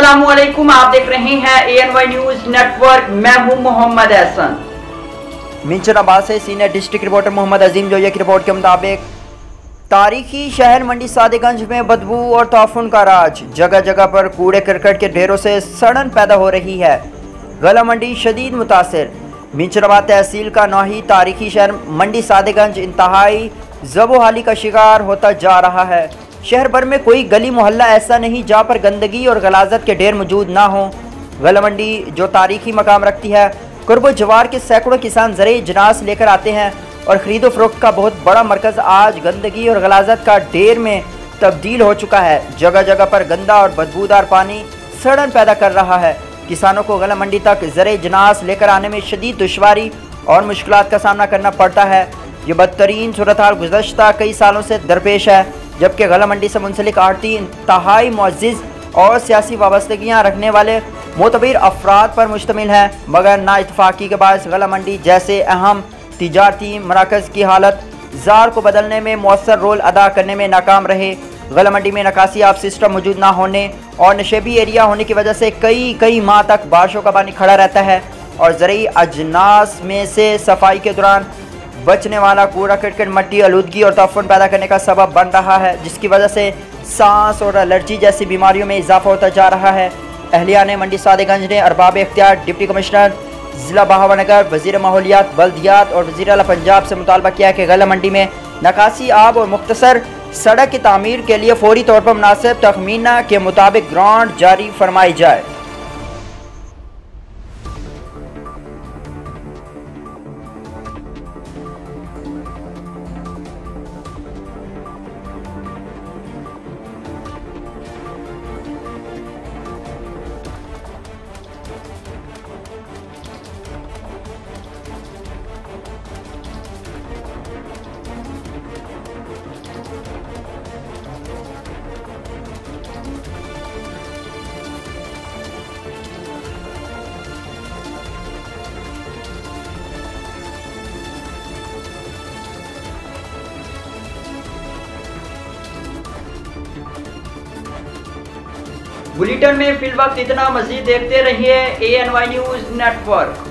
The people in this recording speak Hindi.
अस्सलामुअलैकुम, आप देख रहे हैं ANY न्यूज नेटवर्क। मैं हूं मोहम्मद एहसन। मिंचनाबाद से सीनियर डिस्ट्रिक्ट रिपोर्टर मोहम्मद अजीम जोया की रिपोर्ट के मुताबिक तारीखी शहर मंडी सादेगंज में बदबू और ताफुन का राज। जगह जगह पर कूड़े करकट के ढेरों से सड़न पैदा हो रही है। गला मंडी शदीद मुतासिर। मिंचनाबाद तहसील का नौही तारीखी शहर मंडी सादेगंज इंतहाई ज़बोहाली का शिकार होता जा रहा है। शहर भर में कोई गली मोहल्ला ऐसा नहीं जहाँ पर गंदगी और गलाजत के ढेर मौजूद ना हो। गला मंडी जो तारीखी मकाम रखती है, कुर्ब जवार के सैकड़ों किसान ज़रिए जनास लेकर आते हैं और ख़रीदो फरोख्त का बहुत बड़ा मरकज़ आज गंदगी और गलाजत का ढेर में तब्दील हो चुका है। जगह जगह पर गंदा और बदबूदार पानी सड़न पैदा कर रहा है। किसानों को गला मंडी तक ज़रिए जनास लेकर आने में शदीद दुश्वारी और मुश्किलात का सामना करना पड़ता है। ये बदतरीन सूरत हाल गुज़श्ता कई सालों से दरपेश है, जबकि गला मंडी से मुंसलिक आड़ती इंतहाई मुअज़्ज़िज़ और सियासी वाबस्तगियाँ रखने वाले मोतबर अफराद पर मुश्तमिल है, मगर नाइतफाक़ी के बायस गला मंडी जैसे अहम तिजारती मराकज़ की हालत ज़ार को बदलने में मौसर रोल अदा करने में नाकाम रहे। गला मंडी में निकासी आब सिस्टम मौजूद ना होने और नशेबी एरिया होने की वजह से कई माह तक बारिशों का पानी खड़ा रहता है और ज़रूरी अजनास में से सफाई के दौरान बचने वाला कूड़ा करकट मट्टी आलूदगी और ताफुन पैदा करने का सबब बन रहा है, जिसकी वजह से सांस और एलर्जी जैसी बीमारियों में इजाफा होता जा रहा है। अहलिया ने मंडी सादेगंज ने अरबाब इख्तियार डिप्टी कमिश्नर ज़िला बहावनगर, वज़ीर माहौलियात बल्दियात और वज़ीर आला पंजाब से मुतालबा किया कि गला मंडी में निकासी आब और मुख्तसर सड़क की तामीर के लिए फौरी तौर पर मुनासिब तखमीना के मुताबिक ग्रांट जारी फरमाई जाए। बुलेटिन में फिल वक्त इतना, मजीद देखते रहिए ANY न्यूज नेटवर्क।